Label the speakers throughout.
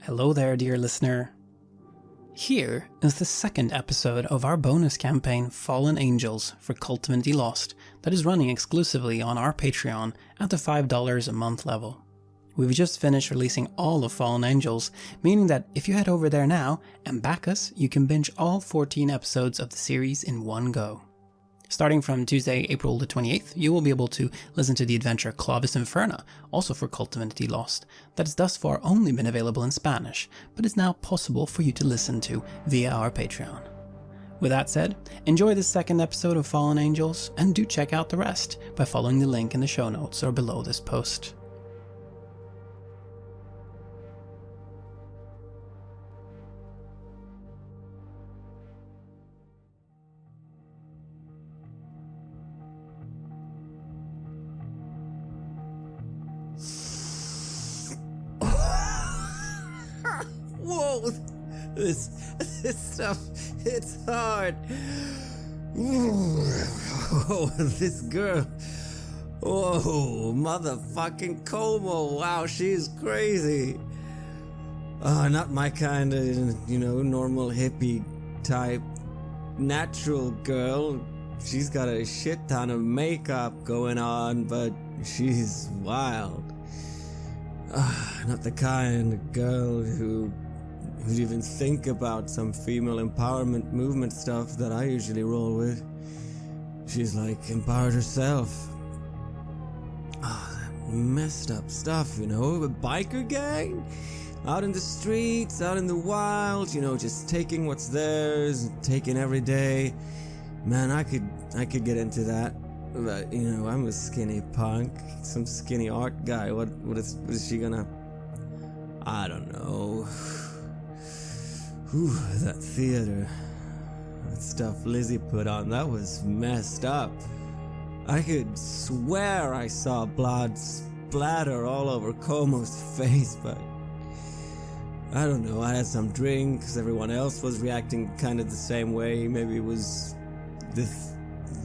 Speaker 1: Hello there, dear listener. Here is the second episode of our bonus campaign Fallen Angels for KULT Divinity Lost that is running exclusively on our Patreon at the $5 a month level. We've just finished releasing all of Fallen Angels, meaning that if you head over there now and back us, you can binge all 14 episodes of the series in one go. Starting from Tuesday, April the 28th, you will be able to listen to the adventure Clavis Inferna, also for KULT Divinity Lost, that has thus far only been available in Spanish, but is now possible for you to listen to via our Patreon. With that said, enjoy this second episode of Fallen Angels, and do check out the rest by following the link in the show notes or below this post.
Speaker 2: Whoa, this stuff, it's hard. Oh, this girl. Whoa, motherfucking Como. Wow, she's crazy. Not my kind of, normal hippie type natural girl. She's got a shit ton of makeup going on, but she's wild. Not the kind of girl who'd even think about some female empowerment movement stuff that I usually roll with. She's like empowered herself. That messed up stuff, a biker gang out in the streets, out in the wild, just taking what's theirs, taking every day. Man, I could get into that. But, I'm a skinny punk, some skinny art guy. What is she gonna... I don't know. Whew, that theater. That stuff Lizzie put on, that was messed up. I could swear I saw blood splatter all over Como's face, but... I don't know, I had some drink, because everyone else was reacting kind of the same way. Maybe it was this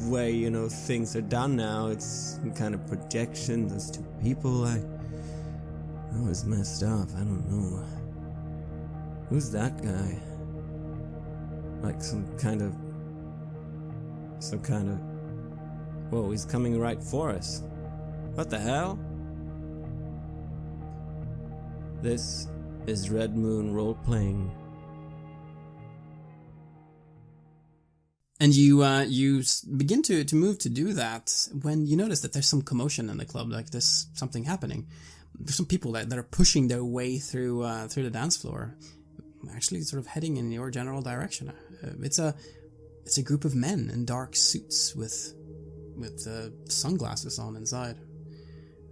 Speaker 2: way, things are done now. It's some kind of projection. Those two people, that was messed up. I don't know. Who's that guy? Like some kind of... Whoa, he's coming right for us. What the hell? This is Red Moon Role-Playing.
Speaker 1: And you begin to move to do that when you notice that there's some commotion in the club, like there's something happening. There's some people that are pushing their way through the dance floor, actually sort of heading in your general direction. It's a group of men in dark suits with sunglasses on inside.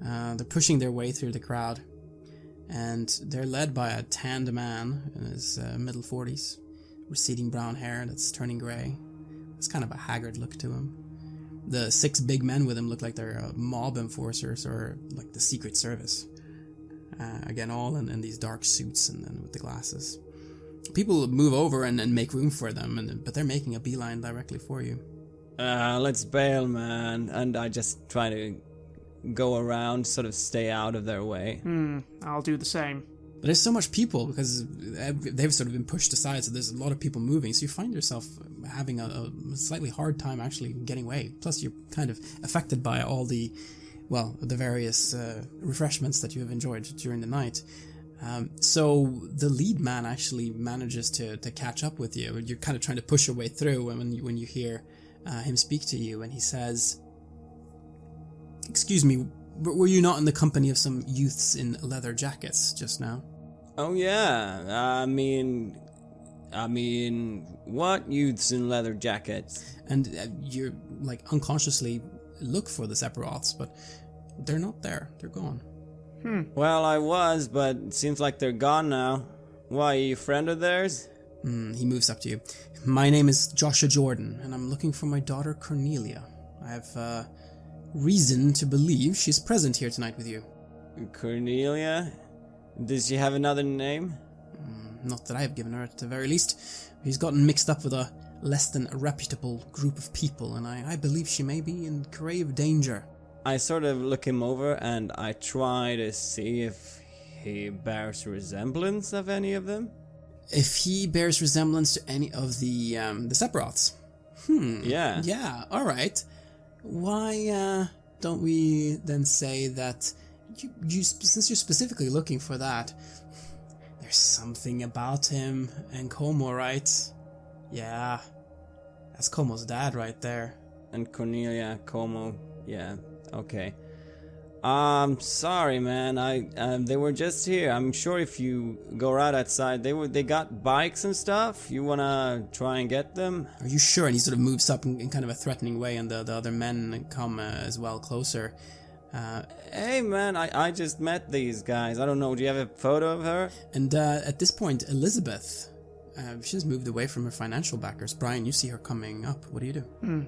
Speaker 1: They're pushing their way through the crowd, and they're led by a tanned man in his middle 40s, receding brown hair that's turning gray. It's kind of a haggard look to him. The 6 big men with him look like they're mob enforcers or like the Secret Service. Again, all in these dark suits and with the glasses. People move over and make room for them, but they're making a beeline directly for you.
Speaker 2: Let's bail, man. And I just try to go around, sort of stay out of their way.
Speaker 3: I'll do the same.
Speaker 1: But there's so much people because they've sort of been pushed aside, so there's a lot of people moving, so you find yourself having a slightly hard time actually getting away. Plus you're kind of affected by all the various refreshments that you have enjoyed during the night. So the lead man actually manages to catch up with you. You're kind of trying to push your way through when you hear him speak to you, and he says, "Excuse me, were you not in the company of some youths in leather jackets just now?"
Speaker 2: Oh yeah, I mean, what youths in leather jackets?
Speaker 1: And you're like unconsciously look for the Sephiroths, but they're not there. They're gone.
Speaker 2: Well, I was, but it seems like they're gone now. Why, are you a friend of theirs?
Speaker 1: He moves up to you. "My name is Joshua Jordan, and I'm looking for my daughter Cornelia. I have reason to believe she's present here tonight with you."
Speaker 2: Cornelia? Does she have another name?
Speaker 1: Not that I have given her at the very least. He's gotten mixed up with a less than reputable group of people, and I believe she may be in grave danger.
Speaker 2: I sort of look him over and I try to see if he bears resemblance of any of them?
Speaker 4: If he bears resemblance to any of the Sephiroths.
Speaker 2: Yeah.
Speaker 4: Yeah, alright. Why don't we then say that since you're specifically looking for that, there's something about him and Como, right? Yeah, that's Como's dad right there.
Speaker 2: And Cornelia, Como, yeah, okay. Sorry, man. They were just here. I'm sure if you go right outside, they got bikes and stuff. You wanna try and get them?
Speaker 4: Are you sure? And he sort of moves up in kind of a threatening way, and the other men come as well closer.
Speaker 2: Hey, man, I just met these guys. I don't know. Do you have a photo of her?
Speaker 4: And at this point, Elizabeth, she's moved away from her financial backers. Brian, you see her coming up. What do you do?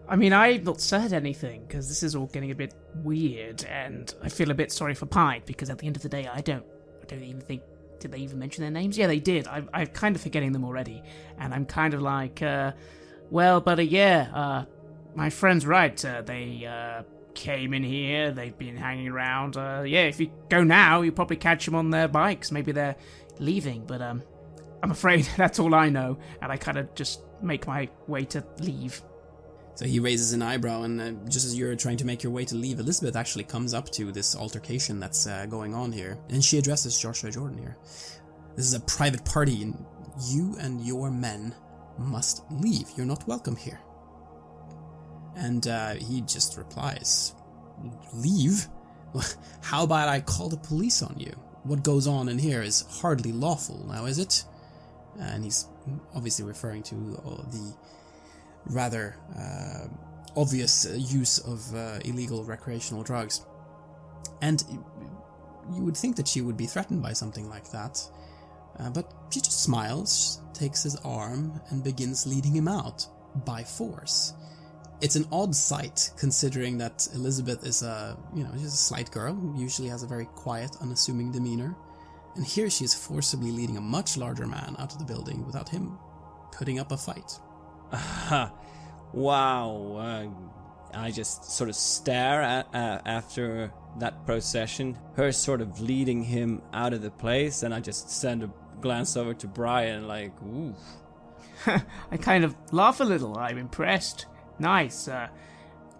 Speaker 3: I mean, I've not said anything, because this is all getting a bit weird, and I feel a bit sorry for Pine, because at the end of the day, I don't even think... Did they even mention their names? Yeah, they did. I'm kind of forgetting them already, and I'm kind of like, well, buddy, yeah, my friend's right. They came in here, they've been hanging around. Yeah, if you go now, you'll probably catch them on their bikes. Maybe they're leaving, but I'm afraid that's all I know, and I kind of just make my way to leave.
Speaker 4: So he raises an eyebrow, and just as you're trying to make your way to leave, Elizabeth actually comes up to this altercation that's going on here, and she addresses Joshua Jordan here. This is a private party, and you and your men must leave. You're not welcome here. And he just replies, leave? How about I call the police on you? What goes on in here is hardly lawful, now is it? And he's obviously referring to the rather obvious use of illegal recreational drugs. And you would think that she would be threatened by something like that, but she just smiles, takes his arm, and begins leading him out by force. It's an odd sight, considering that Elizabeth is she's a slight girl who usually has a very quiet, unassuming demeanor, and here she is forcibly leading a much larger man out of the building without him putting up a fight.
Speaker 2: Wow. I just sort of stare at after that procession, her sort of leading him out of the place, and I just send a glance over to Brian like, ooh.
Speaker 3: I kind of laugh a little. I'm impressed. Nice.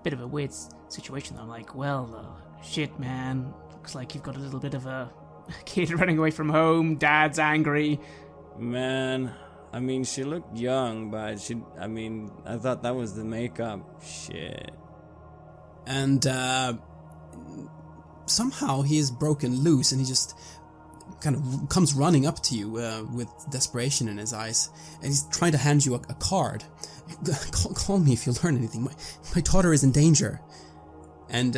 Speaker 3: Bit of a weird situation. I'm like, well, shit, man. Looks like you've got a little bit of a kid running away from home. Dad's angry.
Speaker 2: Man, I mean, she looked young, but I thought that was the makeup. Shit.
Speaker 4: And somehow he is broken loose, and he just kind of comes running up to you with desperation in his eyes, and he's trying to hand you a card. Call me if you learn anything. My daughter is in danger. And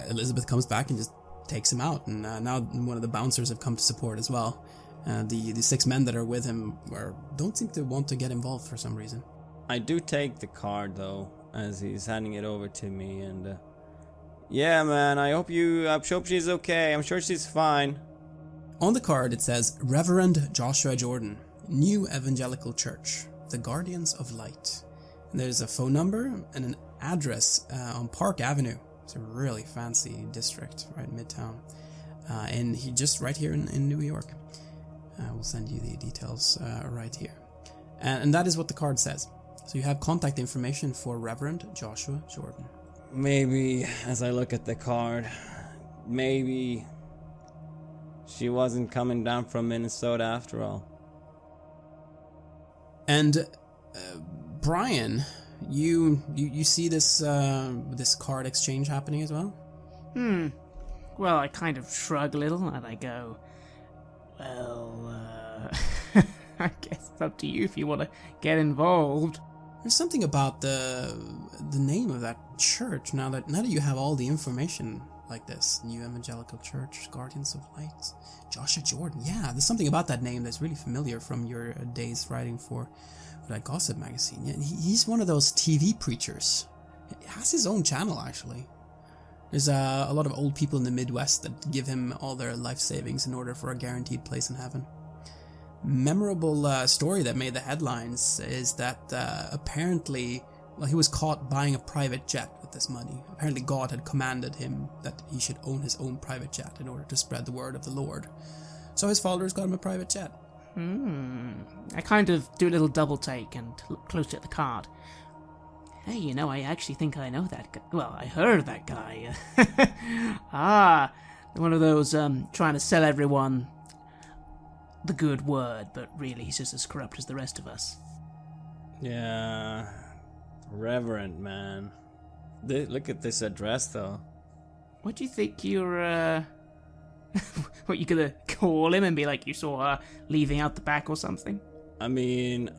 Speaker 4: Elizabeth comes back and just takes him out, and now one of the bouncers have come to support as well. The 6 men that are with him don't seem to want to get involved for some reason.
Speaker 2: I do take the card though, as he's handing it over to me, and yeah, man, I hope she's okay. I'm sure she's fine.
Speaker 4: On the card it says, Reverend Joshua Jordan, New Evangelical Church, the Guardians of Light. And there's a phone number and an address on Park Avenue. It's a really fancy district right in Midtown. And he just right here in New York. We'll send you the details right here. And that is what the card says. So you have contact information for Reverend Joshua Jordan.
Speaker 2: Maybe, as I look at the card, maybe she wasn't coming down from Minnesota after all.
Speaker 4: And Brian, you see this card exchange happening as well?
Speaker 3: Well, I kind of shrug a little and I go, well, I guess it's up to you if you want to get involved.
Speaker 4: There's something about the name of that church now that you have all the information like this. New Evangelical Church, Guardians of Light, Joshua Jordan. Yeah, there's something about that name that's really familiar from your days writing for that gossip magazine. Yeah, he's one of those TV preachers. He has his own channel, actually. There's a lot of old people in the Midwest that give him all their life savings in order for a guaranteed place in heaven. Memorable story that made the headlines is that apparently Well, he was caught buying a private jet with this money. Apparently God had commanded him that he should own his own private jet in order to spread the word of the Lord. So his followers got him a private jet.
Speaker 3: I kind of do a little double take and look closely at the card. Hey, I actually think I know that guy. Well, I heard that guy. One of those trying to sell everyone the good word, but really he's just as corrupt as the rest of us.
Speaker 2: Yeah, reverend, man. Look at this address, though.
Speaker 3: What do you think you're, what, you gonna call him and be like you saw her leaving out the back or something?
Speaker 2: I mean,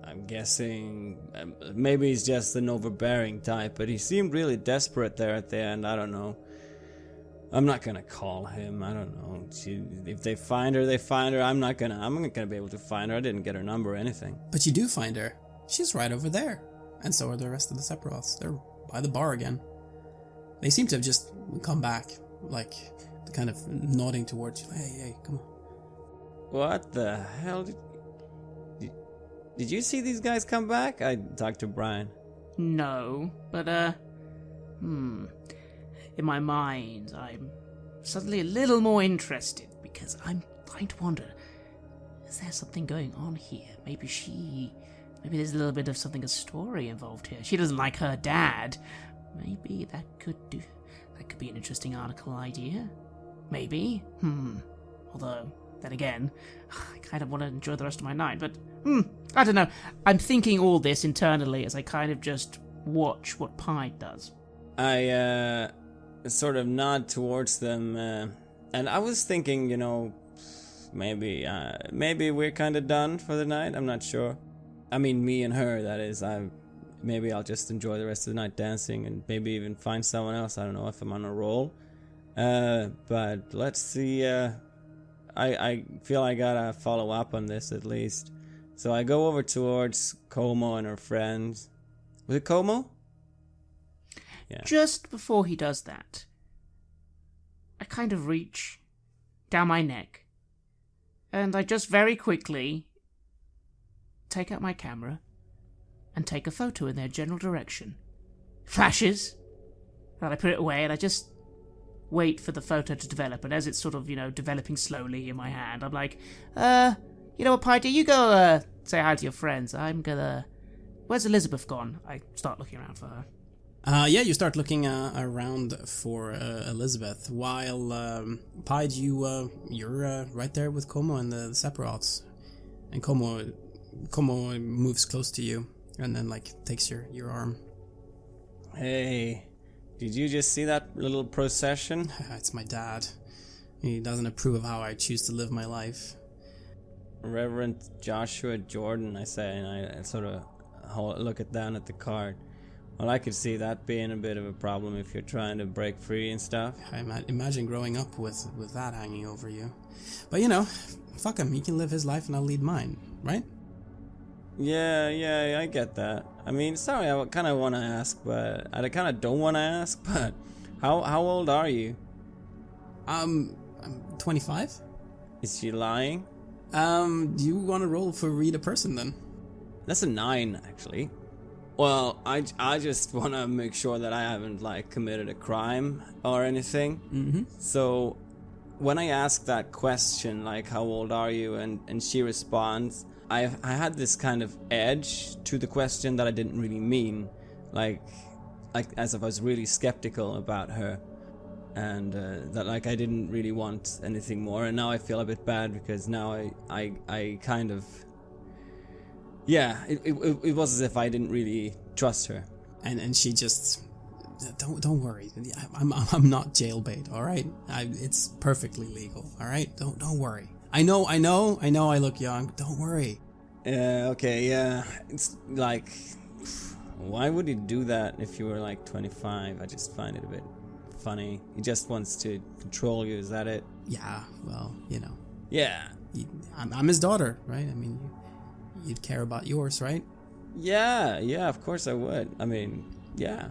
Speaker 2: I'm guessing maybe he's just an overbearing type, but he seemed really desperate there at the end. I don't know. I'm not gonna call him. I don't know. If they find her, they find her. I'm not gonna be able to find her. I didn't get her number or anything.
Speaker 4: But you do find her. She's right over there. And so are the rest of the Sephiroths. They're by the bar again. They seem to have just come back, like, kind of nodding towards you. Hey, come on.
Speaker 2: What the hell? Did you see these guys come back? I talked to Brian.
Speaker 3: No, but, in my mind, I'm suddenly a little more interested because I'm trying to wonder, is there something going on here? Maybe there's a little bit of a story involved here. She doesn't like her dad. Maybe that could be an interesting article idea. Maybe. Although, then again, I kind of want to enjoy the rest of my night, but, I don't know. I'm thinking all this internally as I kind of just watch what Pie does.
Speaker 2: I, sort of nod towards them, and I was thinking, maybe we're kind of done for the night. I'm not sure. I mean, me and her, that is. Maybe I'll just enjoy the rest of the night dancing and maybe even find someone else. I don't know if I'm on a roll. But let's see. I feel I gotta follow up on this at least. So I go over towards Como and her friends. Was it Como? Yeah.
Speaker 3: Just before he does that, I kind of reach down my neck and I just very quickly take out my camera and take a photo in their general direction. Flashes, and I put it away and I just wait for the photo to develop, and as it's sort of, developing slowly in my hand, I'm like, you know what, Piety, you go say hi to your friends. Where's Elizabeth gone? I start looking around for her.
Speaker 4: Yeah, you start looking around for Elizabeth, while Pied, you're right there with Como and the Sephiroths, and Como moves close to you and then takes your arm.
Speaker 2: Hey, did you just see that little procession?
Speaker 4: It's my dad. He doesn't approve of how I choose to live my life.
Speaker 2: Reverend Joshua Jordan, I say, and I sort of look down at the card. Well, I could see that being a bit of a problem if you're trying to break free and stuff.
Speaker 4: I imagine growing up with that hanging over you. But fuck him. He can live his life and I'll lead mine, right?
Speaker 2: Yeah, I get that. I mean, sorry, I kind of want to ask, but I kind of don't want to ask, but how old are you?
Speaker 4: I'm 25.
Speaker 2: Is she lying?
Speaker 4: Do you want to roll for read a person then?
Speaker 2: That's a 9, actually. Well, I just want to make sure that I haven't committed a crime or anything.
Speaker 4: Mm-hmm.
Speaker 2: So when I ask that question, how old are you, and she responds, I had this kind of edge to the question that I didn't really mean, as if I was really skeptical about her, and that I didn't really want anything more, and now I feel a bit bad because now I kind of, yeah, it was as if I didn't really trust her,
Speaker 4: and she just, don't worry, I'm not jailbait, all right? It's perfectly legal, all right? Don't worry. I know I look young. Don't worry.
Speaker 2: Okay, yeah. It's why would he do that if you were 25? I just find it a bit funny. He just wants to control you, is that it?
Speaker 4: Yeah, well,
Speaker 2: Yeah.
Speaker 4: I'm his daughter, right? I mean, you'd care about yours, right?
Speaker 2: Yeah, of course I would. I mean, yeah.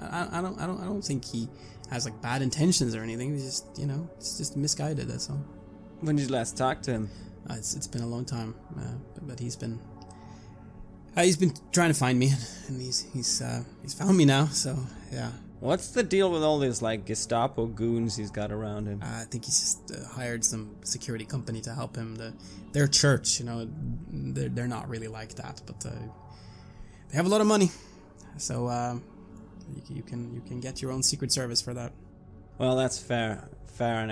Speaker 4: I don't think he has bad intentions or anything. It's just, it's just misguided, that's all.
Speaker 2: When did you last talk to him?
Speaker 4: It's been a long time, but he's been He's been trying to find me, and he's found me now. So yeah.
Speaker 2: What's the deal with all these like Gestapo goons he's got around him?
Speaker 4: I think he's just hired some security company to help him. Their church, they're not really like that, but they have a lot of money, so you can get your own secret service for that.
Speaker 2: Well, that's fair, and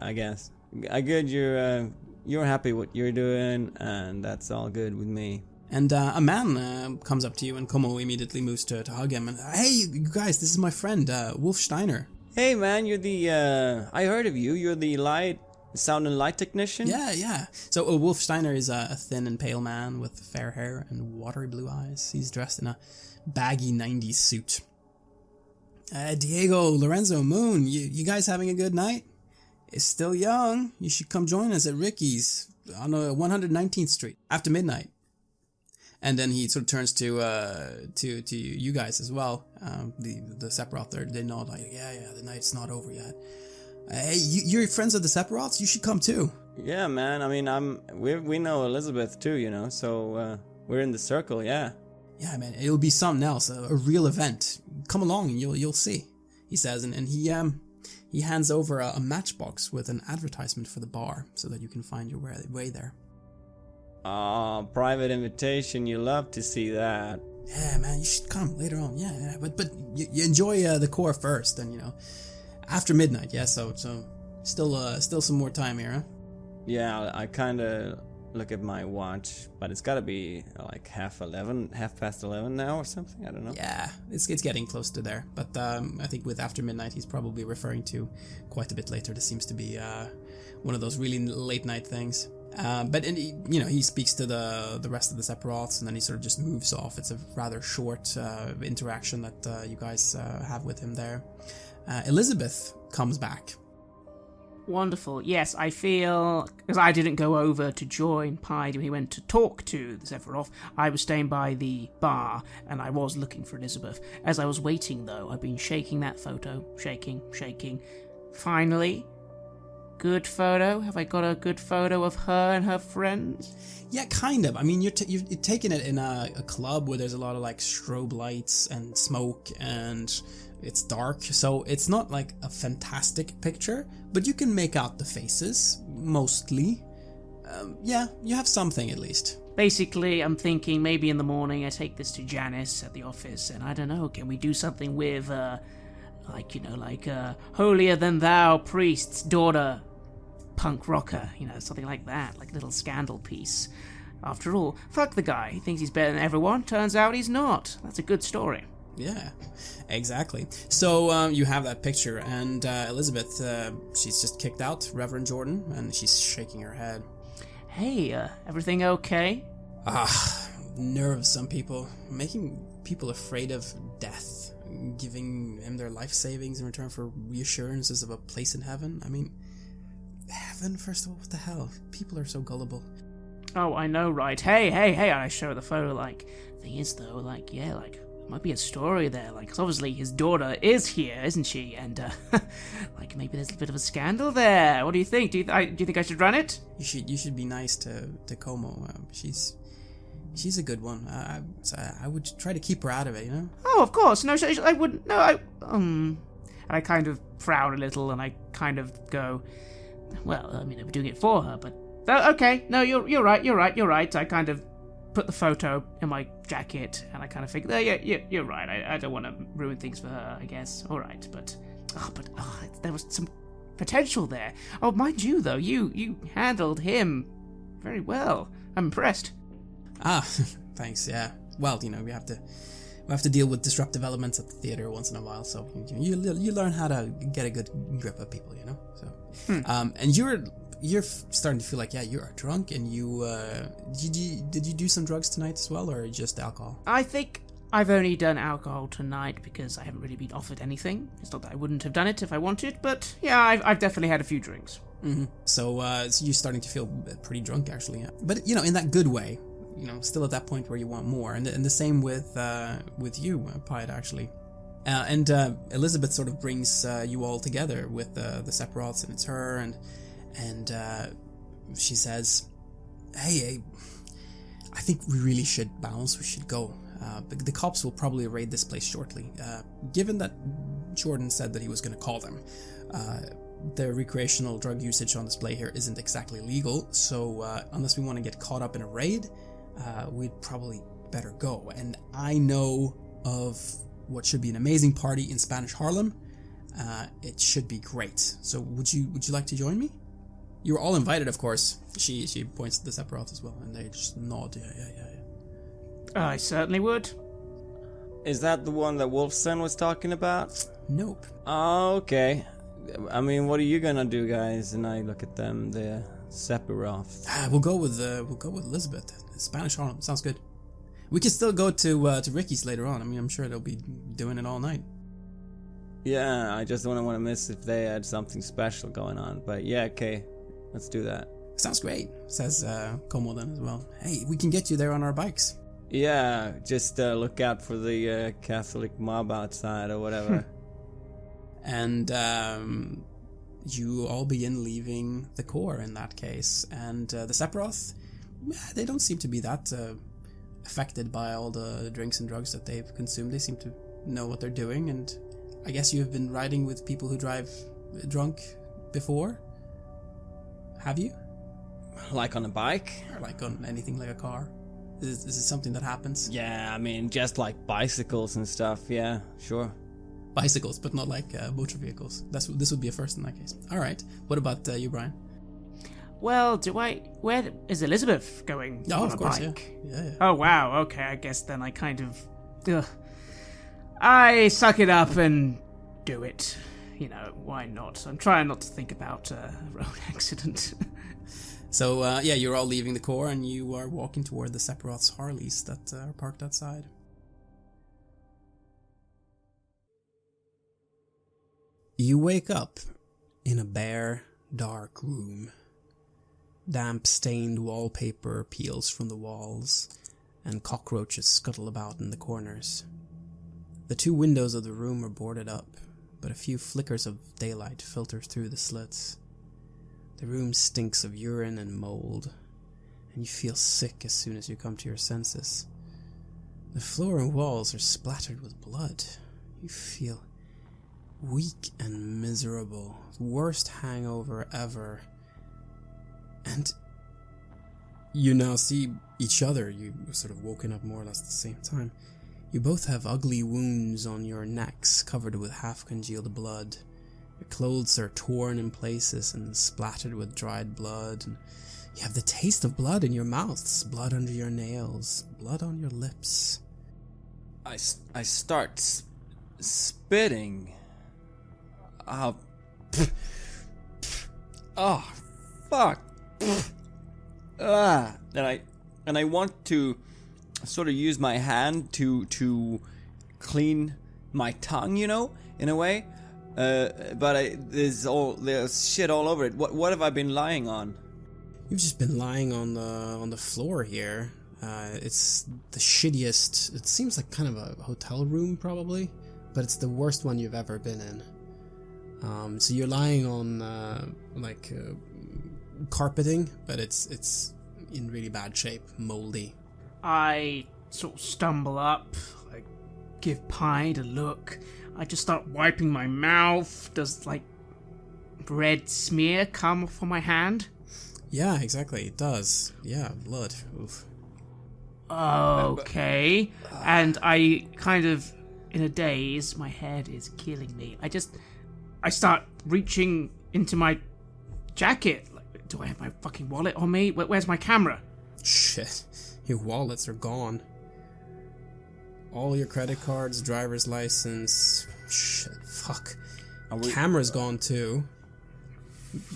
Speaker 2: I guess. I good you're happy what you're doing, and that's all good with me.
Speaker 4: And a man comes up to you, and Como immediately moves to hug him. And hey, you guys, this is my friend Wolf Steiner.
Speaker 2: Hey man, you're the I heard of you. You're the sound and light technician.
Speaker 4: Yeah. So Wolf Steiner is a thin and pale man with fair hair and watery blue eyes. He's dressed in a baggy 90s suit. Diego, Lorenzo, Moon, you guys having a good night? It's still young. You should come join us at Ricky's on 119th Street after midnight. And then he sort of turns to you guys as well. The Sephiroth, they nod like, yeah, the night's not over yet. Hey, you're friends of the Sephiroths? You should come too.
Speaker 2: Yeah, man. I mean, we know Elizabeth too, so we're in the circle, yeah.
Speaker 4: Yeah, man. It'll be something else, a real event. Come along and you'll see. He says, and he hands over a matchbox with an advertisement for the bar so that you can find your way there.
Speaker 2: Oh, private invitation. You love to see that.
Speaker 4: Yeah, man, you should come later on. Yeah, but you enjoy the core first, and after midnight. Yeah, so still some more time here, huh?
Speaker 2: Yeah, I kind of look at my watch, but it's got to be like 11:30 now or something. I don't know.
Speaker 4: Yeah, it's getting close to there, but I think with after midnight, he's probably referring to quite a bit later. This seems to be one of those really late night things. But he speaks to the rest of the Sephiroths, and then he sort of just moves off. It's a rather short interaction that you guys have with him there. Elizabeth comes back.
Speaker 3: Wonderful. Yes, I feel, because I didn't go over to join Pied when he went to talk to the Sephiroth. I was staying by the bar, and I was looking for Elizabeth. As I was waiting, though, I've been shaking that photo. Shaking. Finally, good photo? Have I got a good photo of her and her friends?
Speaker 4: Yeah, kind of. I mean, you're taking it in a club where there's a lot of like strobe lights and smoke, and it's dark, so it's not like a fantastic picture, but you can make out the faces mostly. Yeah, you have something at least.
Speaker 3: Basically, I'm thinking maybe in the morning I take this to Janice at the office, and I don't know, can we do something with holier than thou priest's daughter, punk rocker, something like that, like a little scandal piece. After all, fuck the guy. He thinks he's better than everyone. Turns out he's not. That's a good story.
Speaker 4: Yeah, exactly. So you have that picture, and Elizabeth, she's just kicked out Reverend Jordan, and she's shaking her head.
Speaker 3: Hey, everything okay?
Speaker 4: Nerves, some people. Making people afraid of death. Giving them their life savings in return for reassurances of a place in heaven. I mean, heaven, first of all, what the hell? People are so gullible.
Speaker 3: Oh, I know, right? Hey, I show the photo, thing is, though, might be a story there, because obviously his daughter is here, isn't she? And, maybe there's a bit of a scandal there. What do you think? Do you think I should run it?
Speaker 4: You should be nice to Como. She's a good one. I would try to keep her out of it,
Speaker 3: Oh, of course. No, I wouldn't. No, And I kind of frown a little, and I kind of go, well, I mean, I'm doing it for her, but... okay, no, you're right. I kind of put the photo in my jacket, and I kind of think, yeah, you're right. I don't want to ruin things for her, I guess. All right, but there was some potential there. Oh, mind you, though, you handled him very well. I'm impressed.
Speaker 4: Thanks. Yeah. Well, we have to deal with disruptive elements at the theater once in a while, so you learn how to get a good grip of people, So, and you're starting to feel like, yeah, you are drunk, and did you do some drugs tonight as well, or just alcohol?
Speaker 3: I think I've only done alcohol tonight because I haven't really been offered anything. It's not that I wouldn't have done it if I wanted, but yeah, I've definitely had a few drinks.
Speaker 4: Mm-hmm. So you're starting to feel pretty drunk, actually, yeah. But in that good way. Still at that point where you want more, and the same with you, Pied, actually. And Elizabeth sort of brings you all together with the Sephiroths, and it's her, and she says, "Hey, I think we really should bounce. We should go. The cops will probably raid this place shortly. Given that Jordan said that he was going to call them, the recreational drug usage on display here isn't exactly legal, so unless we want to get caught up in a raid, we'd probably better go. And I know of what should be an amazing party in Spanish Harlem. It should be great. So would you like to join me? You're all invited, of course. She points to the Sephiroth as well, and they just nod. Yeah.
Speaker 3: I certainly would.
Speaker 2: Is that the one that Wolfson was talking about?
Speaker 4: Nope.
Speaker 2: Oh, okay. I mean, what are you gonna do, guys? And I look at them, the Sephiroth.
Speaker 4: We'll go with Elizabeth. Spanish Harlem sounds good. We can still go to Ricky's later on. I mean, I'm sure they'll be doing it all night.
Speaker 2: Yeah, I just don't want to miss if they had something special going on. But yeah, okay, let's do that.
Speaker 4: Sounds great, says Como then as well. Hey, we can get you there on our bikes.
Speaker 2: Yeah, just look out for the Catholic mob outside or whatever.
Speaker 4: And you all begin leaving the core in that case. And the Sephiroth, they don't seem to be that affected by all the drinks and drugs that they've consumed. They seem to know what they're doing, and I guess you've been riding with people who drive drunk before? Have you?
Speaker 2: Like on a bike?
Speaker 4: Or like on anything like a car? Is it something that happens?
Speaker 2: Yeah, I mean, just like bicycles and stuff, yeah, sure.
Speaker 4: Bicycles, but not like motor vehicles. This would be a first in that case. Alright, what about you, Brian?
Speaker 3: Well, where is Elizabeth going
Speaker 4: Oh,
Speaker 3: on
Speaker 4: of
Speaker 3: a
Speaker 4: course,
Speaker 3: bike?
Speaker 4: Yeah.
Speaker 3: Oh, wow, okay, I guess then I kind of... Ugh. I suck it up and do it. You know, why not? I'm trying not to think about a road accident.
Speaker 4: So, you're all leaving the core and you are walking toward the Sephiroth's Harleys that are parked outside. You wake up in a bare, dark room. Damp, stained wallpaper peels from the walls, and cockroaches scuttle about in the corners. The two windows of the room are boarded up, but a few flickers of daylight filter through the slits. The room stinks of urine and mold, and you feel sick as soon as you come to your senses. The floor and walls are splattered with blood. You feel weak and miserable. Worst hangover ever. And you now see each other. You sort of woken up more or less at the same time. You both have ugly wounds on your necks covered with half-congealed blood. Your clothes are torn in places and splattered with dried blood. And you have the taste of blood in your mouths, blood under your nails, blood on your lips.
Speaker 2: I start spitting. Oh, fuck. And I want to sort of use my hand to clean my tongue, you know, in a way. But there's shit all over it. What have I been lying on?
Speaker 4: You've just been lying on the floor here. It's the shittiest. It seems like kind of a hotel room probably, but it's the worst one you've ever been in. So you're lying on carpeting, but it's in really bad shape, moldy.
Speaker 3: I sort of stumble up, I give Pied a look, I just start wiping my mouth. Does like red smear come from my hand?
Speaker 4: Yeah, exactly, it does. Yeah, blood. Oof.
Speaker 3: Okay. And I kind of, in a daze, my head is killing me. I start reaching into my jacket. Like, do I have my fucking wallet on me? Where's my camera?
Speaker 4: Shit, your wallets are gone. All your credit cards, driver's license. Shit, fuck. Camera's gone too.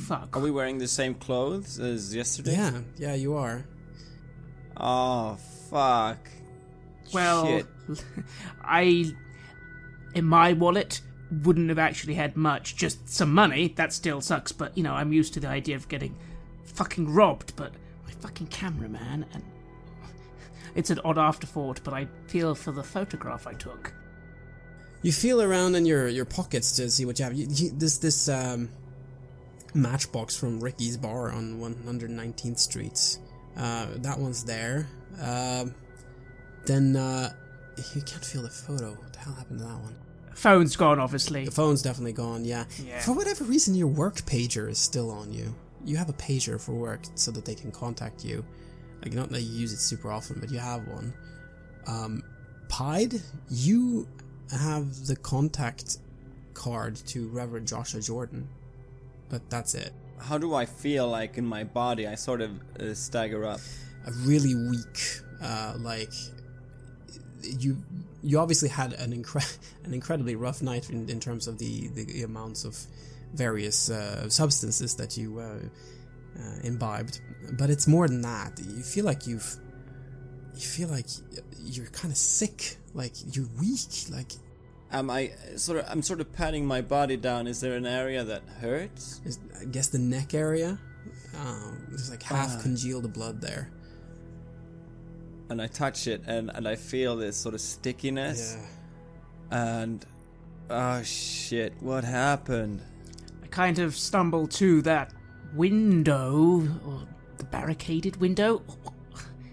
Speaker 3: Fuck.
Speaker 2: Are we wearing the same clothes as yesterday?
Speaker 4: Yeah, you are.
Speaker 2: Oh, fuck.
Speaker 3: Well,
Speaker 2: Shit.
Speaker 3: in my wallet, wouldn't have actually had much, just some money. That still sucks, but, you know, I'm used to the idea of getting fucking robbed, but my fucking camera, man, and it's an odd afterthought, but I feel for the photograph I took.
Speaker 4: You feel around in your pockets to see what you have. This matchbox from Ricky's bar on 119th Street. That one's there. Then you can't feel the photo. What the hell happened to that one?
Speaker 3: Phone's gone, obviously.
Speaker 4: The phone's definitely gone, yeah. For whatever reason, your work pager is still on you. You have a pager for work so that they can contact you. Like, not that you use it super often, but you have one. Pied, you have the contact card to Reverend Joshua Jordan, but that's it.
Speaker 2: How do I feel like in my body? I sort of stagger up.
Speaker 4: A really weak, like, you obviously had an incredibly rough night in terms of the amounts of various substances that you imbibed, but it's more than that. You feel like you're kind of sick, like you're weak, like.
Speaker 2: I'm sort of patting my body down. Is there an area that hurts?
Speaker 4: I guess the neck area. There's like half congealed blood there.
Speaker 2: And I touch it, and I feel this sort of stickiness. Yeah. And oh shit, what happened?
Speaker 3: I kind of stumble to that window, or the barricaded window.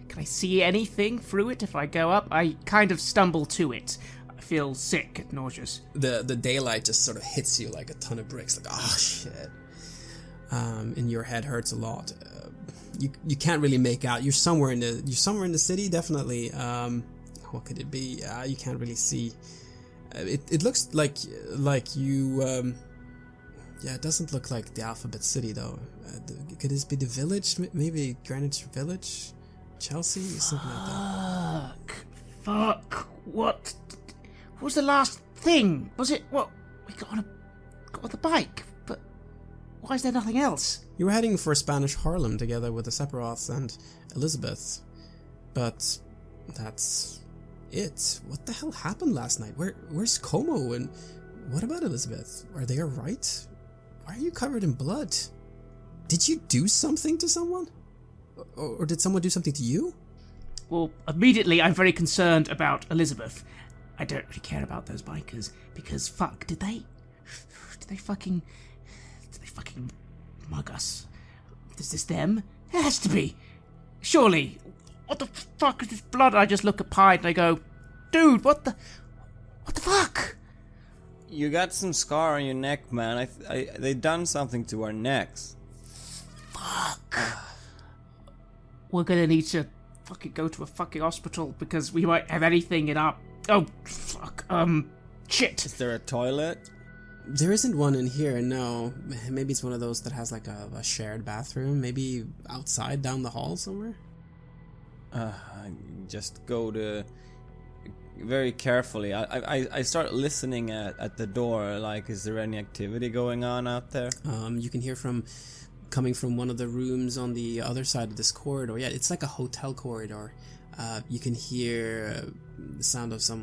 Speaker 3: Can I see anything through it if I go up? I kind of stumble to it. I feel sick and nauseous.
Speaker 4: The daylight just sort of hits you like a ton of bricks, like, oh shit. And your head hurts a lot. You can't really make out. You're somewhere in the city, definitely. What could it be? You can't really see. It looks like you. Yeah, it doesn't look like the Alphabet City though. Could this be the village? Maybe Greenwich Village, Chelsea, something like that.
Speaker 3: Fuck! What was the last thing? Was it what we got on the bike? But why is there nothing else?
Speaker 4: You were heading for Spanish Harlem together with the Sephiroth and Elizabeth, but that's it. What the hell happened last night? Where's Como, and what about Elizabeth? Are they alright? Why are you covered in blood? Did you do something to someone? Or did someone do something to you?
Speaker 3: Well, immediately I'm very concerned about Elizabeth. I don't really care about those bikers because fuck, did they fucking mug us? Is this them? It has to be. Surely. What the fuck is this blood? I just look at Pied and I go, dude, what the fuck?
Speaker 2: You got some scar on your neck, man. They done something to our necks.
Speaker 3: Fuck. We're gonna need to fucking go to a fucking hospital because we might have anything in our... Oh, fuck. Shit.
Speaker 2: Is there a toilet?
Speaker 4: There isn't one in here, no. Maybe it's one of those that has like a shared bathroom. Maybe outside down the hall somewhere?
Speaker 2: Just go to... Very carefully. I start listening at the door, like, is there any activity going on out there?
Speaker 4: You can hear coming from one of the rooms on the other side of this corridor. Yeah, it's like a hotel corridor. You can hear the sound of some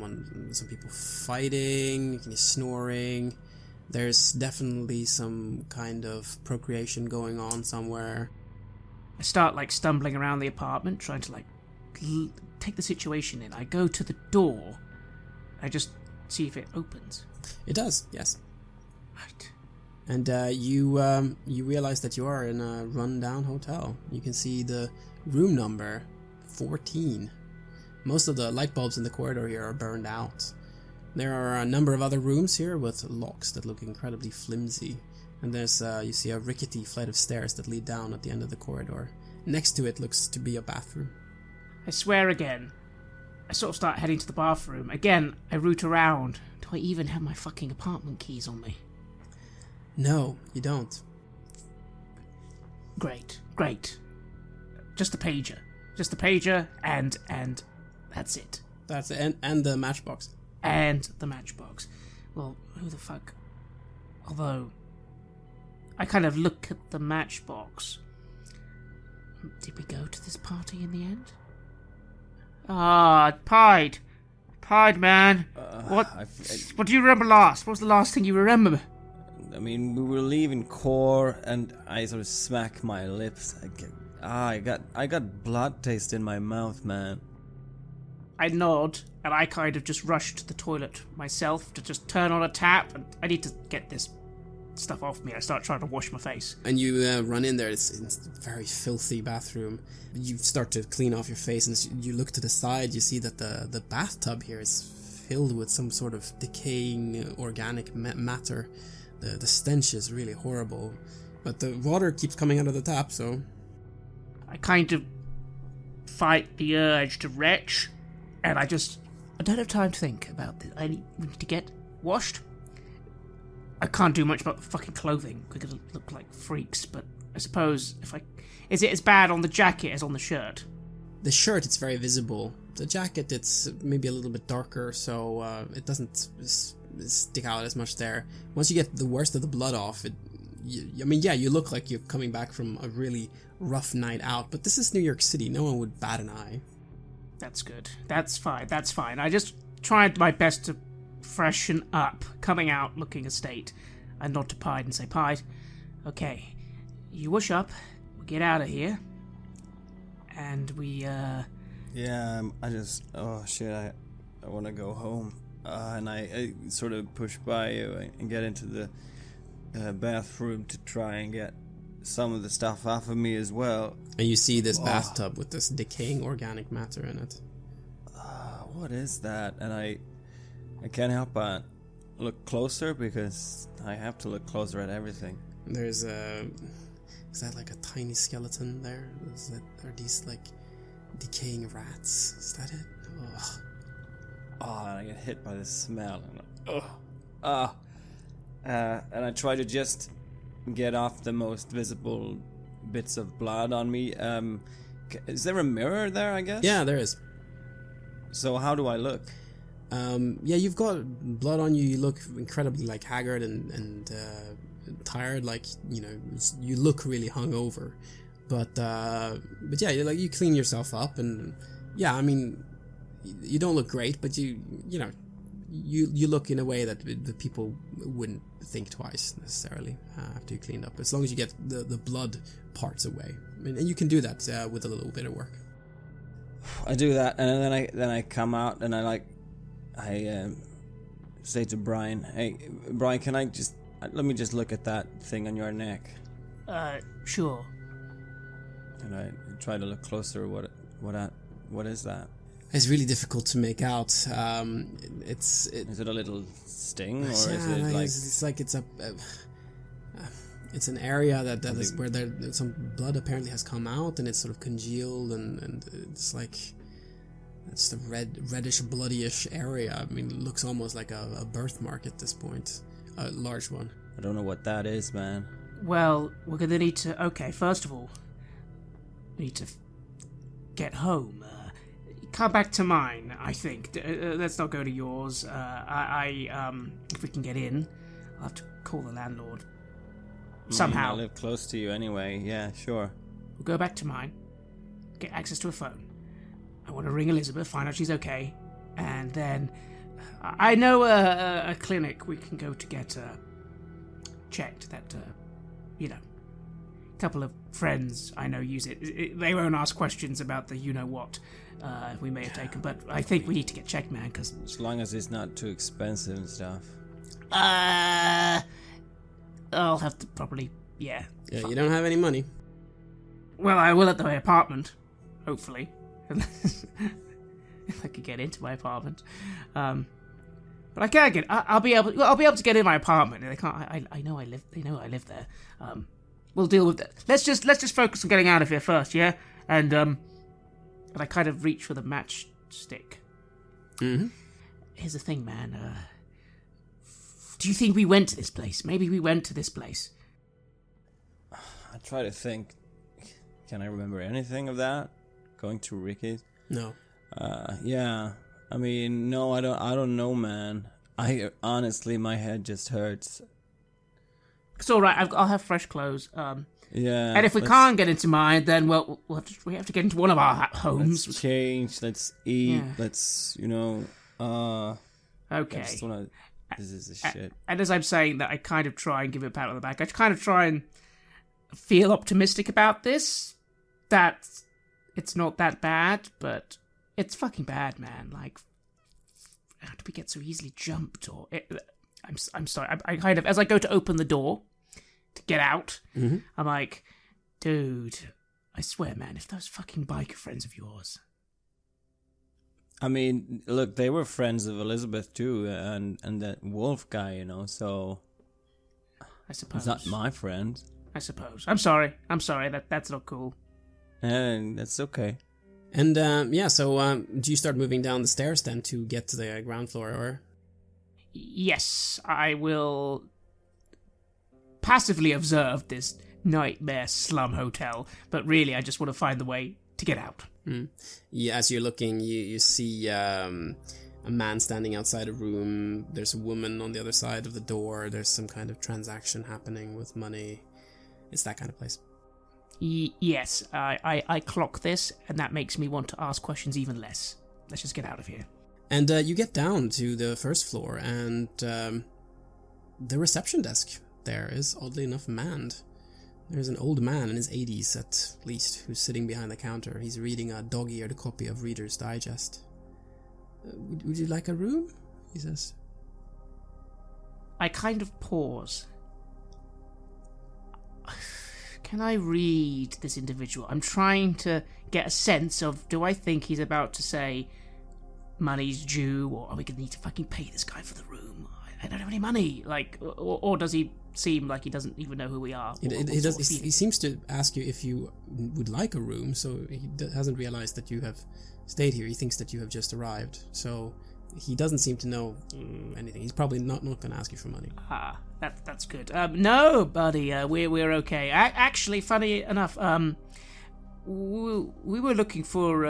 Speaker 4: people fighting, you can hear snoring. There's definitely some kind of procreation going on somewhere.
Speaker 3: I start, like, stumbling around the apartment, trying to, like, take the situation in. I go to the door. I just see if it opens.
Speaker 4: It does, yes.
Speaker 3: Right.
Speaker 4: And you realize that you are in a run-down hotel. You can see the room number 14. Most of the light bulbs in the corridor here are burned out. There are a number of other rooms here with locks that look incredibly flimsy. And there's you see a rickety flight of stairs that lead down at the end of the corridor. Next to it looks to be a bathroom.
Speaker 3: I swear again. I sort of start heading to the bathroom. Again, I root around. Do I even have my fucking apartment keys on me?
Speaker 4: No, you don't.
Speaker 3: Great. Just the pager, and that's it.
Speaker 4: That's it, and the matchbox.
Speaker 3: And the matchbox. Well, who the fuck? Although, I kind of look at the matchbox. Did we go to this party in the end? Pied, man. What do you remember last? What was the last thing you remember?
Speaker 2: I mean, we were leaving Core, and I sort of smack my lips. I got blood taste in my mouth, man.
Speaker 3: I nod, and I kind of just rush to the toilet myself to just turn on a tap, and I need to get this stuff off me. I start trying to wash my face.
Speaker 4: And you run in there. It's a very filthy bathroom. You start to clean off your face, and you look to the side. You see that the bathtub here is filled with some sort of decaying organic matter. The stench is really horrible. But the water keeps coming out of the tap, so...
Speaker 3: I kind of fight the urge to retch, and I don't have time to think about this. We need to get washed. I can't do much about the fucking clothing. We're gonna look like freaks, but I suppose is it as bad on the jacket as on the shirt?
Speaker 4: The shirt, it's very visible. The jacket, it's maybe a little bit darker, so it doesn't stick out as much there. Once you get the worst of the blood off, you look like you're coming back from a really rough night out, but this is New York City. No one would bat an eye.
Speaker 3: That's good. That's fine. I just tried my best to freshen up, coming out looking a state. I nod to Pied and say, Pied, okay, you wash up, we get out of here, and we,
Speaker 2: Yeah, I want to go home. And I sort of push by you and get into the bathroom to try and get some of the stuff off of me as well.
Speaker 4: And you see this bathtub with this decaying organic matter in it.
Speaker 2: What is that? And I can't help but look closer because I have to look closer at everything.
Speaker 4: Is that like a tiny skeleton there? Are these like decaying rats? Is that it? Ugh.
Speaker 2: And I get hit by the smell. And I try to just get off the most visible bits of blood on me. Is there a mirror there, I guess?
Speaker 4: Yeah, there is.
Speaker 2: So how do I look?
Speaker 4: You've got blood on you. You look incredibly like haggard and tired. Like, you look really hungover. But yeah, you clean yourself up, and yeah, I mean, you don't look great, but you look in a way that the people wouldn't think twice necessarily after you cleaned up, as long as you get the blood parts away. I mean, and you can do that with a little bit of work.
Speaker 2: I do that, and then I come out and I say to Brian, "Hey, Brian, let me just look at that thing on your neck?"
Speaker 3: Sure.
Speaker 2: And I try to look closer. What is that?
Speaker 4: It's really difficult to make out. Is
Speaker 2: it a little sting, or
Speaker 4: is
Speaker 2: it like?
Speaker 4: It's like it's an area that is where some blood apparently has come out, and it's sort of congealed, and it's like it's the reddish, bloodyish area. I mean, it looks almost like a birthmark at this point, a large one.
Speaker 2: I don't know what that is, man.
Speaker 3: Well, we're gonna need to. Okay, first of all, we need to get home. Come back to mine, I think. Let's not go to yours. If we can get in, I'll have to call the landlord. Somehow.
Speaker 2: I live close to you anyway. Yeah, sure.
Speaker 3: We'll go back to mine, get access to a phone. I want to ring Elizabeth, find out she's okay, and then I know a clinic we can go to get checked. That a couple of friends I know use it. They won't ask questions about the you-know-what we may have taken, but I think we need to get checked, man, because...
Speaker 2: As long as it's not too expensive and stuff.
Speaker 3: I'll have to probably... Yeah,
Speaker 4: you don't have any money.
Speaker 3: Well, I will at my apartment, hopefully. If I could get into my apartment. But I can't get... I'll be able to get in my apartment. They can't... I know I live... They know I live there. We'll deal with that. Let's just focus on getting out of here first, yeah? And I kind of reach for the matchstick.
Speaker 4: Mm-hmm.
Speaker 3: Here's the thing, man. Do you think we went to this place? Maybe we went to this place.
Speaker 2: I try to think. Can I remember anything of that? Going to Ricky's?
Speaker 4: No.
Speaker 2: Yeah. I mean, no, I don't know, man. Honestly, my head just hurts.
Speaker 3: It's all right. I'll have fresh clothes.
Speaker 2: Yeah.
Speaker 3: And if we can't get into mine, then we have to get into one of our homes.
Speaker 2: Let's change. Let's eat.
Speaker 3: Yeah.
Speaker 2: Let's
Speaker 3: Okay.
Speaker 2: I just wanna. This is a shit.
Speaker 3: And as I'm saying that, I kind of try and give it a pat on the back. I kind of try and feel optimistic about this. That it's not that bad, but it's fucking bad, man. Like, how do we get so easily jumped? I'm sorry. I kind of, as I go to open the door, get out. Mm-hmm. I'm like, dude, I swear, man, if those fucking biker friends of yours...
Speaker 2: I mean, look, they were friends of Elizabeth too, and that Wolf guy, so...
Speaker 3: I suppose.
Speaker 2: He's not my friend.
Speaker 3: I suppose. I'm sorry. That's not cool.
Speaker 2: That's okay.
Speaker 4: And, so do you start moving down the stairs then to get to the ground floor, or...?
Speaker 3: Yes, I will passively observe this nightmare slum hotel, but really I just want to find the way to get out.
Speaker 4: Yeah, as you're looking, you see a man standing outside a room. There's a woman on the other side of the door. There's some kind of transaction happening with money. It's that kind of place.
Speaker 3: Yes, I clock this, and that makes me want to ask questions even less. Let's just get out of here.
Speaker 4: And you get down to the first floor, and the reception desk there is, oddly enough, manned. There's an old man in his 80s at least, who's sitting behind the counter. He's reading a dog-eared copy of Reader's Digest. Would you like a room? He says.
Speaker 3: I kind of pause. Can I read this individual? I'm trying to get a sense of, do I think he's about to say... money's due, or are we gonna need to fucking pay this guy for the room? I don't have any money. Like, or does he seem like he doesn't even know who we are?
Speaker 4: He seems to ask you if you would like a room, so he hasn't realized that you have stayed here. He thinks that you have just arrived, so he doesn't seem to know anything. He's probably not gonna ask you for money.
Speaker 3: That's good. No, buddy, we're okay. Actually, funny enough, we were looking for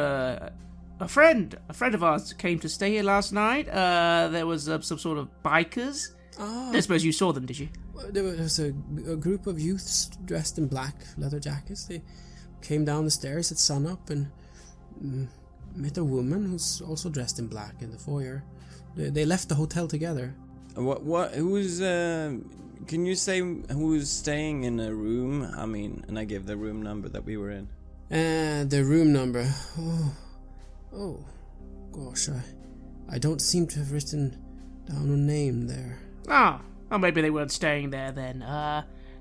Speaker 3: a friend of ours came to stay here last night. There was some sort of bikers. I suppose you saw them, did you?
Speaker 4: There was a group of youths dressed in black leather jackets. They came down the stairs at sunup and met a woman who's also dressed in black in the foyer. They left the hotel together.
Speaker 2: Who's, can you say who's staying in a room? I mean, and I give the room number that we were in.
Speaker 4: The room number. Oh, gosh, I don't seem to have written down a name there.
Speaker 3: Oh, maybe they weren't staying there then.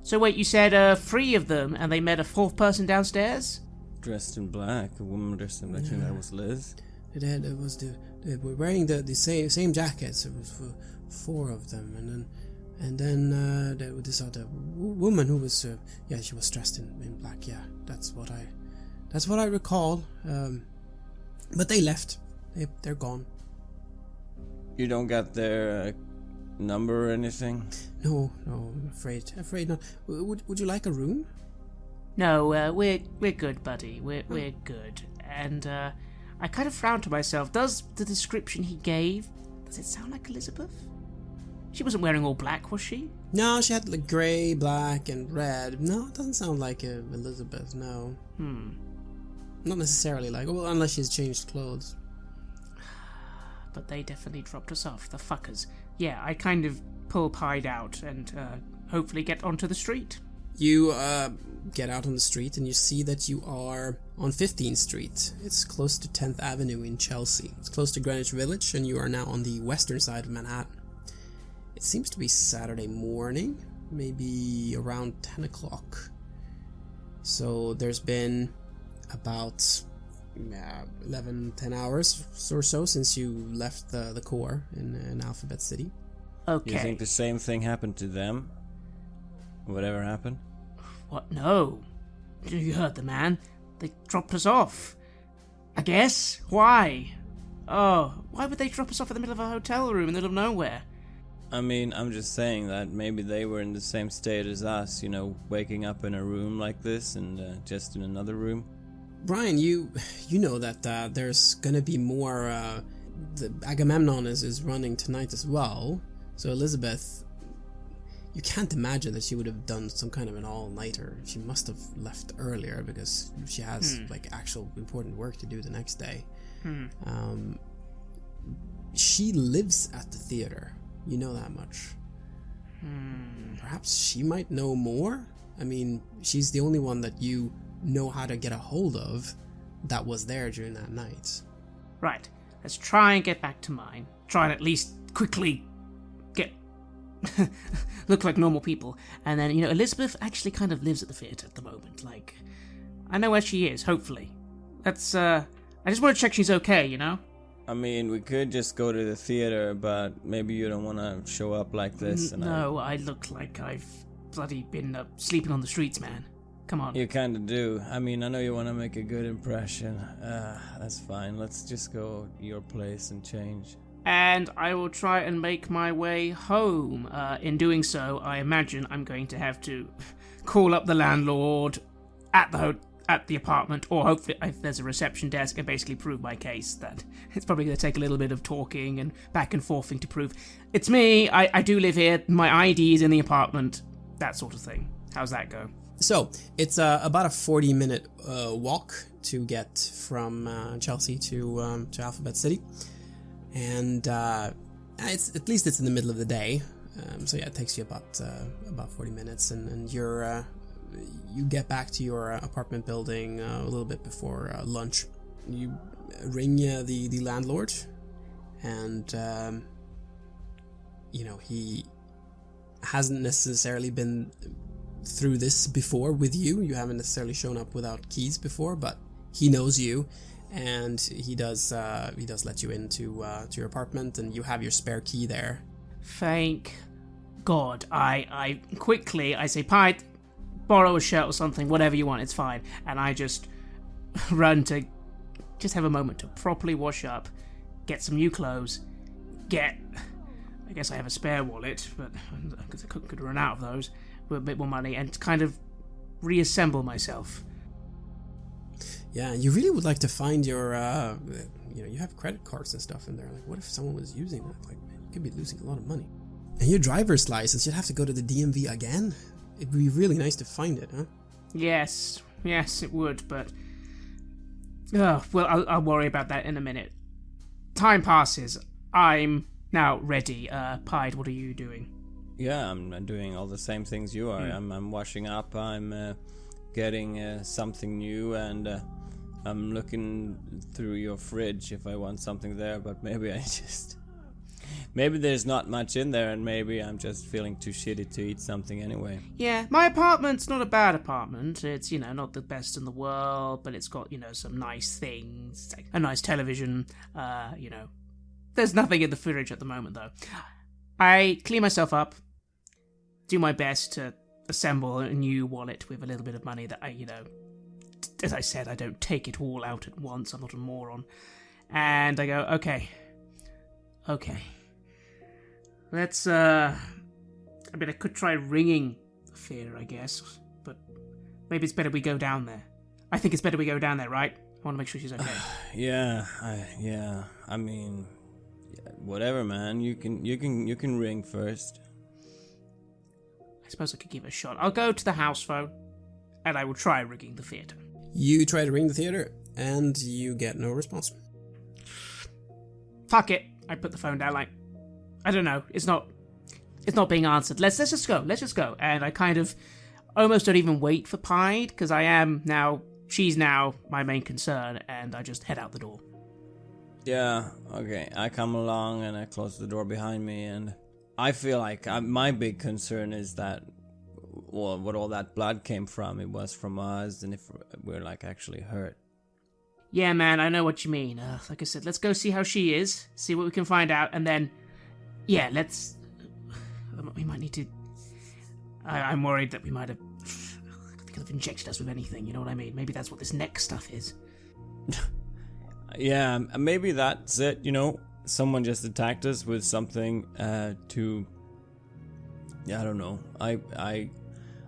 Speaker 3: So wait, you said 3 of them, and they met a 4th person downstairs?
Speaker 2: Dressed in black, a woman dressed in black. I think that was Liz.
Speaker 4: They were wearing the same jackets. It was for 4 of them, and then there was this other woman who was she was dressed in black. Yeah, that's what I recall. But they left. They're gone.
Speaker 2: You don't got their number or anything?
Speaker 4: No, I'm afraid not. Would you like a room?
Speaker 3: No, we're good, buddy. We're good. And I kind of frowned to myself. Does the description he gave, does it sound like Elizabeth? She wasn't wearing all black, was she?
Speaker 4: No, she had like grey, black, and red. No, it doesn't sound like Elizabeth. No. Not necessarily like, well, unless she's changed clothes.
Speaker 3: But they definitely dropped us off, the fuckers. Yeah, I kind of pull Pied out and hopefully get onto the street.
Speaker 4: You get out on the street and you see that you are on 15th Street. It's close to 10th Avenue in Chelsea. It's close to Greenwich Village, and you are now on the western side of Manhattan. It seems to be Saturday morning, maybe around 10 o'clock. So there's been about 10 hours or so since you left the core in Alphabet City.
Speaker 3: Okay.
Speaker 2: You think the same thing happened to them? Whatever happened?
Speaker 3: What? No. You heard the man. They dropped us off. I guess. Why? Oh, why would they drop us off in the middle of a hotel room in the middle of nowhere?
Speaker 2: I mean, I'm just saying that maybe they were in the same state as us, waking up in a room like this and just in another room.
Speaker 4: Brian, you know that there's gonna be more. The Agamemnon is running tonight as well. So Elizabeth, you can't imagine that she would have done some kind of an all-nighter. She must have left earlier because she has actual important work to do the next day. She lives at the theater. You know that much. Perhaps she might know more? I mean, she's the only one that you know how to get a hold of that was there during that night.
Speaker 3: Right. Let's try and get back to mine. Try and at least quickly get look like normal people. And then, Elizabeth actually kind of lives at the theatre at the moment. Like, I know where she is, hopefully. That's, I just want to check she's okay,
Speaker 2: I mean, we could just go to the theater, but maybe you don't want to show up like this.
Speaker 3: No, I look like I've bloody been sleeping on the streets, man. Come on.
Speaker 2: You kind of do. I mean, I know you want to make a good impression. That's fine. Let's just go to your place and change.
Speaker 3: And I will try and make my way home. In doing so, I imagine I'm going to have to call up the landlord at the apartment, or hopefully if there's a reception desk, and basically prove my case. That it's probably going to take a little bit of talking and back and forthing to prove it's me. I do live here. My ID is in the apartment. That sort of thing. How's that go?
Speaker 4: So it's about a 40-minute walk to get from Chelsea to Alphabet City, and it's at least it's in the middle of the day. So yeah, it takes you about 40 minutes, and you get back to your apartment building a little bit before lunch. You ring the landlord, and he hasn't necessarily been through this before with you. You haven't necessarily shown up without keys before, but he knows you, and he does let you into to your apartment, and you have your spare key there.
Speaker 3: Thank God. I quickly say, Pie, borrow a shirt or something, whatever you want, it's fine. And I just run to just have a moment to properly wash up, get some new clothes, I guess I have a spare wallet, but I could run out of those with a bit more money, and kind of reassemble myself.
Speaker 4: Yeah, you really would like to find your, you have credit cards and stuff in there. Like, what if someone was using that? Like, man, you could be losing a lot of money. And your driver's license, you'd have to go to the DMV again? It'd be really nice to find it, huh? Yes,
Speaker 3: it would, but... well, I'll worry about that in a minute. Time passes. I'm now ready. Pied, what are you doing?
Speaker 2: Yeah, I'm doing all the same things you are. I'm washing up, I'm getting something new, and I'm looking through your fridge if I want something there, but maybe there's not much in there, and maybe I'm just feeling too shitty to eat something anyway.
Speaker 3: Yeah, my apartment's not a bad apartment. It's, not the best in the world, but it's got, some nice things, like a nice television, There's nothing in the fridge at the moment, though. I clean myself up, do my best to assemble a new wallet with a little bit of money that I, as I said, I don't take it all out at once. I'm not a moron. And I go, okay. Let's, I could try ringing the theater, I guess, but maybe it's better we go down there. I think it's better we go down there, right? I want to make sure she's okay.
Speaker 2: Yeah. I mean, whatever, man. You can ring first.
Speaker 3: I suppose I could give it a shot. I'll go to the house phone, and I will try ringing the theater.
Speaker 4: You try to ring the theater, and you get no response.
Speaker 3: Fuck it. I put the phone down, like, I don't know. It's not being answered. Let's just go. And I kind of almost don't even wait for Pied, because she's now my main concern, and I just head out the door.
Speaker 2: Yeah, okay. I come along and I close the door behind me, and I feel like my big concern is that, well, what all that blood came from, it was from us, and if we're actually hurt.
Speaker 3: Yeah, man, I know what you mean. Like I said, let's go see how she is, see what we can find out, and then, yeah, we might need to... I'm worried that we might have... They could have injected us with anything, you know what I mean? Maybe that's what this neck stuff is.
Speaker 2: Yeah, maybe that's it, Someone just attacked us with something I don't know. I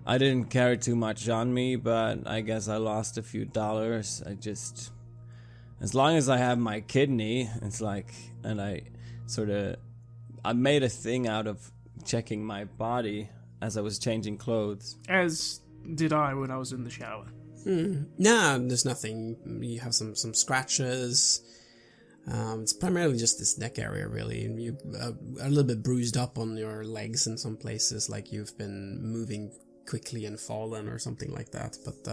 Speaker 2: didn't carry too much on me, but I guess I lost a few dollars. As long as I have my kidney, it's like, and I made a thing out of checking my body as I was changing clothes.
Speaker 3: As did I when I was in the shower.
Speaker 4: No, there's nothing. You have some scratches. It's primarily just this neck area, really. And you a little bit bruised up on your legs in some places, like you've been moving quickly and fallen or something like that. But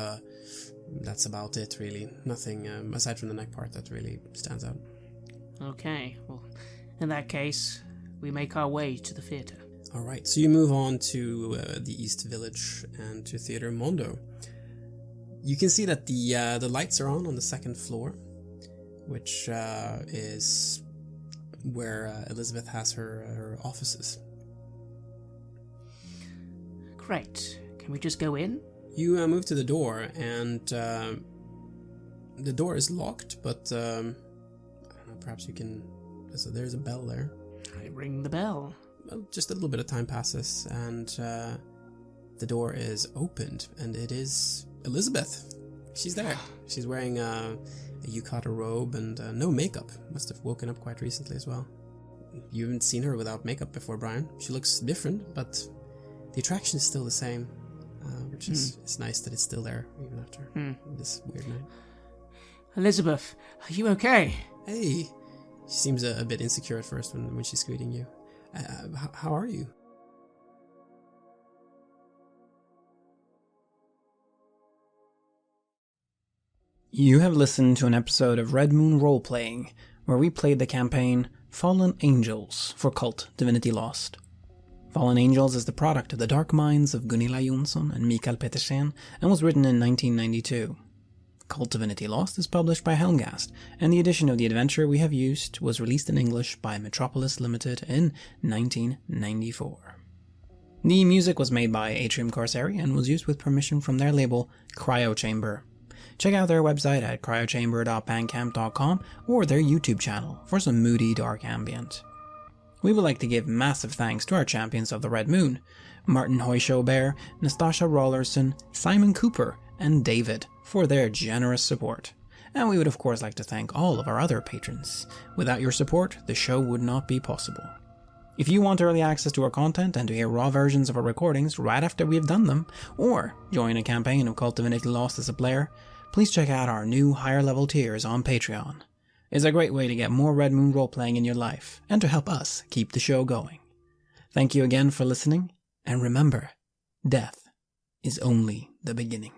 Speaker 4: that's about it, really. Nothing aside from the neck part that really stands out.
Speaker 3: Okay, well, in that case, we make our way to the theater.
Speaker 4: Alright, so you move on to the East Village and to Theater Mondo. You can see that the lights are on the second floor, which is where Elizabeth has her offices.
Speaker 3: Great. Can we just go in?
Speaker 4: You move to the door, and the door is locked, but I don't know, perhaps you can... So there's a bell there.
Speaker 3: I ring the bell.
Speaker 4: Well, just a little bit of time passes, and the door is opened, and it is Elizabeth. She's there. She's wearing a yukata robe and no makeup. Must have woken up quite recently as well. You haven't seen her without makeup before, Brian. She looks different, but the attraction is still the same, which is it's nice that it's still there even after this weird night.
Speaker 3: Elizabeth, are you okay?
Speaker 4: Hey, she seems a bit insecure at first when she's greeting you. How are you?
Speaker 1: You have listened to an episode of Red Moon Roleplaying, where we played the campaign Fallen Angels for KULT Divinity Lost. Fallen Angels is the product of the dark minds of Gunilla Jonsson and Mikael Petersen and was written in 1992. KULT Divinity Lost is published by Helmgast, and the edition of the adventure we have used was released in English by Metropolis Limited in 1994. The music was made by Atrium Corsari and was used with permission from their label Cryochamber. Check out their website at cryochamber.bandcamp.com or their YouTube channel for some moody dark ambient. We would like to give massive thanks to our champions of the Red Moon, Martin Heuschober, Nastasia Raulerson, Simon Cooper, and David, for their generous support. And we would of course like to thank all of our other patrons. Without your support, the show would not be possible. If you want early access to our content and to hear raw versions of our recordings right after we have done them, or join a campaign of KULT Divinity Lost as a player, please check out our new higher level tiers on Patreon. It's a great way to get more Red Moon roleplaying in your life, and to help us keep the show going. Thank you again for listening, and remember, death is only the beginning.